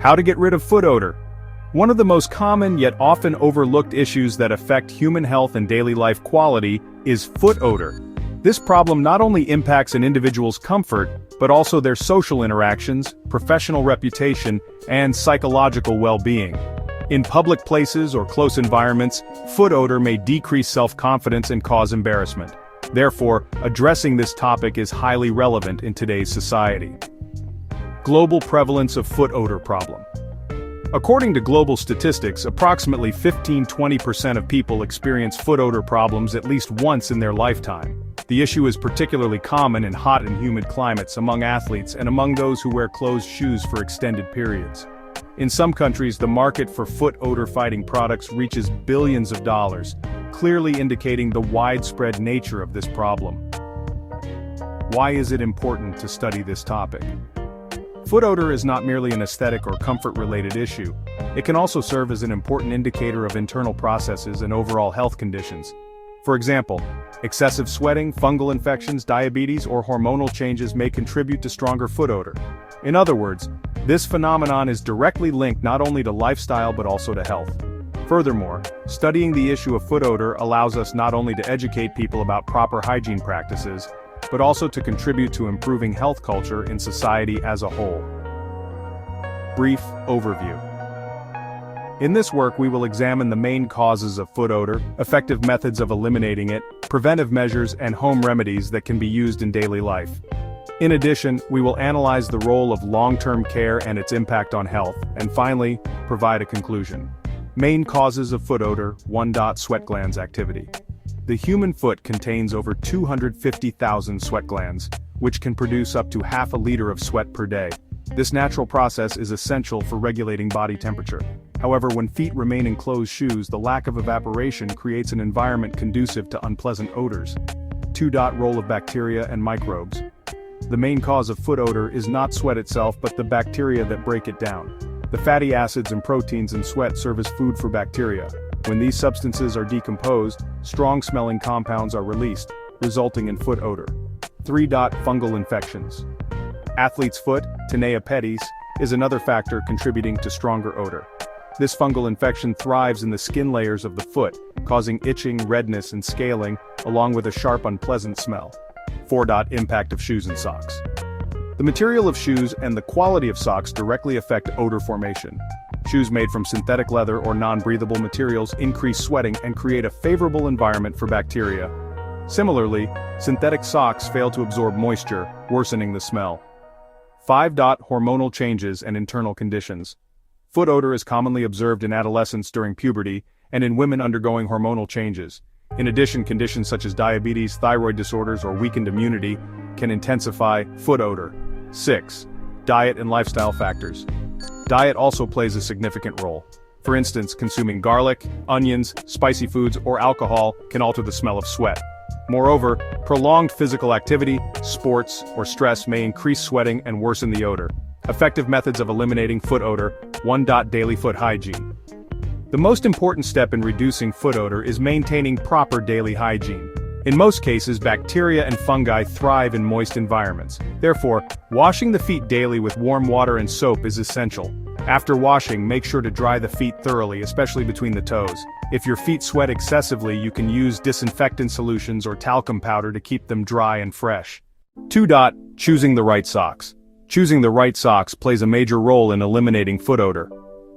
How to get rid of foot odor. One of the most common yet often overlooked issues that affect human health and daily life quality is foot odor. This problem not only impacts an individual's comfort, but also their social interactions, professional reputation, and psychological well-being. In public places or close environments, foot odor may decrease self-confidence and cause embarrassment. Therefore, addressing this topic is highly relevant in today's society. Global prevalence of foot odor problem. According to global statistics, approximately 15–20% of people experience foot odor problems at least once in their lifetime. The issue is particularly common in hot and humid climates among athletes and among those who wear closed shoes for extended periods. In some countries, the market for foot odor-fighting products reaches billions of dollars, clearly indicating the widespread nature of this problem. Why is it important to study this topic? Foot odor is not merely an aesthetic or comfort-related issue. It can also serve as an important indicator of internal processes and overall health conditions. For example, excessive sweating, fungal infections, diabetes, or hormonal changes may contribute to stronger foot odor. In other words, this phenomenon is directly linked not only to lifestyle but also to health. Furthermore, studying the issue of foot odor allows us not only to educate people about proper hygiene practices, but also to contribute to improving health culture in society as a whole. Brief overview. In this work we will examine the main causes of foot odor, effective methods of eliminating it, preventive measures and home remedies that can be used in daily life. In addition, we will analyze the role of long-term care and its impact on health, and finally, provide a conclusion. Main causes of foot odor. 1. Sweat glands activity. The human foot contains over 250,000 sweat glands, which can produce up to half a liter of sweat per day. This natural process is essential for regulating body temperature. However, when feet remain in closed shoes, the lack of evaporation creates an environment conducive to unpleasant odors. 2. Role of bacteria and microbes. The main cause of foot odor is not sweat itself but the bacteria that break it down. The fatty acids and proteins in sweat serve as food for bacteria. When these substances are decomposed, strong-smelling compounds are released, resulting in foot odor. 3. Fungal infections. Athlete's foot, Tinea pedis, is another factor contributing to stronger odor. This fungal infection thrives in the skin layers of the foot, causing itching, redness, and scaling, along with a sharp, unpleasant smell. 4. Impact of shoes and socks. The material of shoes and the quality of socks directly affect odor formation. Shoes made from synthetic leather or non-breathable materials increase sweating and create a favorable environment for bacteria. Similarly, synthetic socks fail to absorb moisture, worsening the smell. 5. Hormonal changes and internal conditions. Foot odor is commonly observed in adolescents during puberty and in women undergoing hormonal changes. In addition, conditions such as diabetes, thyroid disorders, or weakened immunity can intensify foot odor. 6. Diet and lifestyle factors. Diet also plays a significant role. For instance, consuming garlic, onions, spicy foods, or alcohol can alter the smell of sweat. Moreover, prolonged physical activity, sports, or stress may increase sweating and worsen the odor. Effective methods of eliminating foot odor. 1. Daily foot hygiene. The most important step in reducing foot odor is maintaining proper daily hygiene. In most cases, bacteria and fungi thrive in moist environments. Therefore, washing the feet daily with warm water and soap is essential. After washing, make sure to dry the feet thoroughly, especially between the toes. If your feet sweat excessively, you can use disinfectant solutions or talcum powder to keep them dry and fresh. 2. Choosing the right socks. Choosing the right socks plays a major role in eliminating foot odor.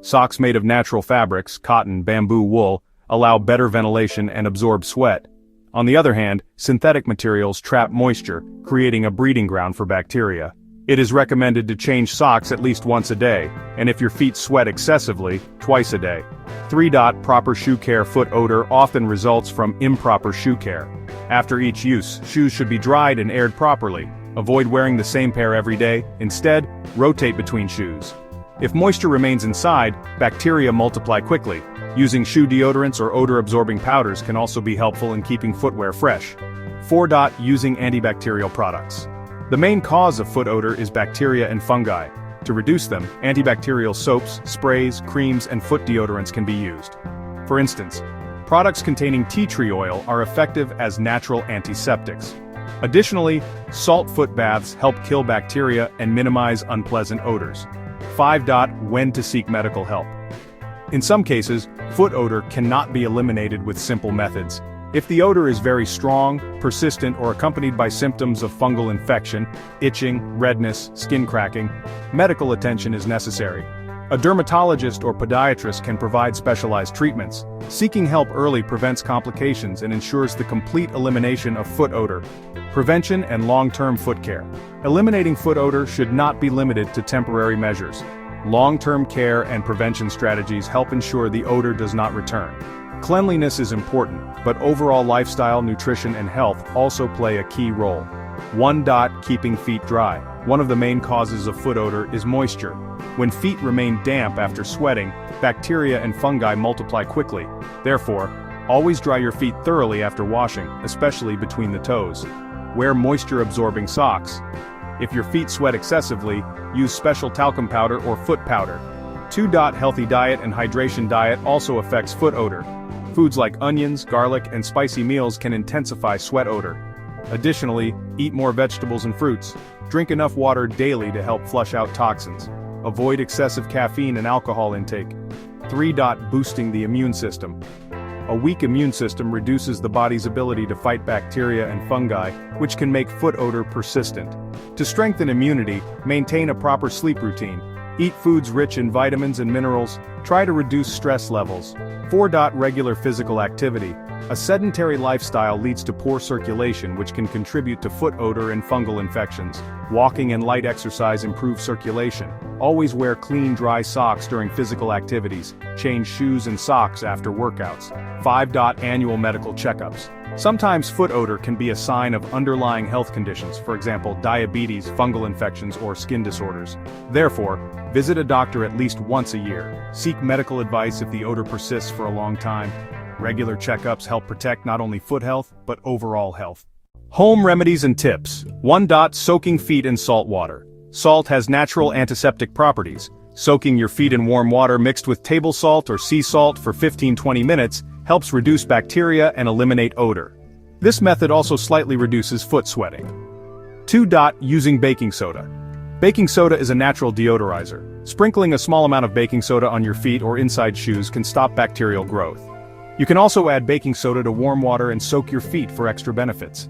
Socks made of natural fabrics, cotton, bamboo, wool, allow better ventilation and absorb sweat. On the other hand, synthetic materials trap moisture, creating a breeding ground for bacteria. It is recommended to change socks at least once a day, and if your feet sweat excessively, twice a day. 3. Proper shoe care. Foot odor often results from improper shoe care. After each use, shoes should be dried and aired properly. Avoid wearing the same pair every day. Instead, rotate between shoes. If moisture remains inside, bacteria multiply quickly. Using shoe deodorants or odor-absorbing powders can also be helpful in keeping footwear fresh. 4. Using antibacterial products. The main cause of foot odor is bacteria and fungi. To reduce them, antibacterial soaps, sprays, creams, and foot deodorants can be used. For instance, products containing tea tree oil are effective as natural antiseptics. Additionally, salt foot baths help kill bacteria and minimize unpleasant odors. 5. When to seek medical help. In some cases, foot odor cannot be eliminated with simple methods. If the odor is very strong, persistent, or accompanied by symptoms of fungal infection, itching, redness, skin cracking, medical attention is necessary. A dermatologist or podiatrist can provide specialized treatments. Seeking help early prevents complications and ensures the complete elimination of foot odor. Prevention and long-term foot care. Eliminating foot odor should not be limited to temporary measures. Long-term care and prevention strategies help ensure the odor does not return. Cleanliness is important, but overall lifestyle, nutrition, and health also play a key role. 1. Keeping feet dry. One of the main causes of foot odor is moisture. When feet remain damp after sweating, bacteria and fungi multiply quickly. Therefore, always dry your feet thoroughly after washing, especially between the toes. Wear moisture-absorbing socks. If your feet sweat excessively, use special talcum powder or foot powder. 2. Healthy diet and hydration. Diet also affects foot odor. Foods like onions, garlic, and spicy meals can intensify sweat odor. Additionally, eat more vegetables and fruits. Drink enough water daily to help flush out toxins. Avoid excessive caffeine and alcohol intake. 3. Boosting the immune system. A weak immune system reduces the body's ability to fight bacteria and fungi, which can make foot odor persistent. To strengthen immunity, maintain a proper sleep routine. Eat foods rich in vitamins and minerals. Try to reduce stress levels. 4. Regular physical activity. A sedentary lifestyle leads to poor circulation, which can contribute to foot odor and fungal infections. Walking and light exercise improve circulation. Always wear clean, dry socks during physical activities. Change shoes and socks after workouts. 5. Annual medical checkups. Sometimes foot odor can be a sign of underlying health conditions, for example, diabetes, fungal infections, or skin disorders. Therefore, visit a doctor at least once a year. Seek medical advice if the odor persists for a long time. Regular checkups help protect not only foot health, but overall health. Home remedies and tips. 1. Soaking feet in salt water. Salt has natural antiseptic properties. Soaking your feet in warm water mixed with table salt or sea salt for 15-20 minutes helps reduce bacteria and eliminate odor. This method also slightly reduces foot sweating. 2. Using baking soda. Baking soda is a natural deodorizer. Sprinkling a small amount of baking soda on your feet or inside shoes can stop bacterial growth. You can also add baking soda to warm water and soak your feet for extra benefits.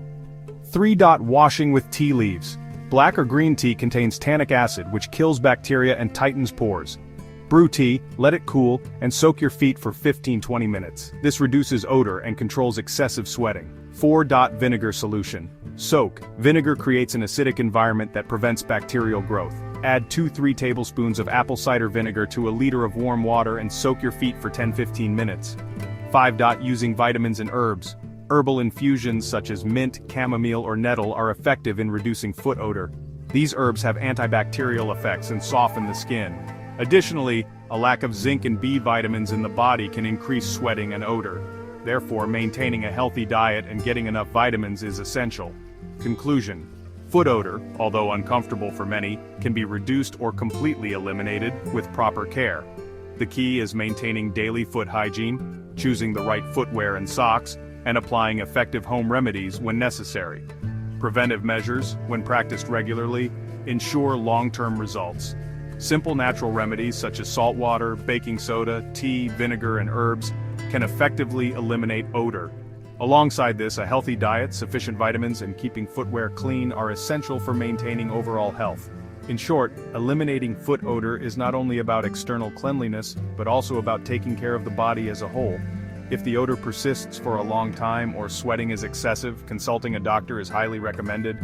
3. Washing with tea leaves. Black or green tea contains tannic acid, which kills bacteria and tightens pores. Brew tea, let it cool, and soak your feet for 15-20 minutes. This reduces odor and controls excessive sweating. 4. Vinegar solution. Soak. Vinegar creates an acidic environment that prevents bacterial growth. Add 2-3 tablespoons of apple cider vinegar to a liter of warm water and soak your feet for 10-15 minutes. 5. Using vitamins and herbs. Herbal infusions such as mint, chamomile, or nettle are effective in reducing foot odor. These herbs have antibacterial effects and soften the skin. Additionally, a lack of zinc and B vitamins in the body can increase sweating and odor. Therefore, maintaining a healthy diet and getting enough vitamins is essential. Conclusion. Foot odor, although uncomfortable for many, can be reduced or completely eliminated with proper care. The key is maintaining daily foot hygiene, choosing the right footwear and socks, and applying effective home remedies when necessary. Preventive measures, when practiced regularly, ensure long-term results. Simple natural remedies such as salt water, baking soda, tea, vinegar, and herbs can effectively eliminate odor. Alongside this, a healthy diet, sufficient vitamins, and keeping footwear clean are essential for maintaining overall health. In short, eliminating foot odor is not only about external cleanliness, but also about taking care of the body as a whole. If the odor persists for a long time or sweating is excessive, consulting a doctor is highly recommended.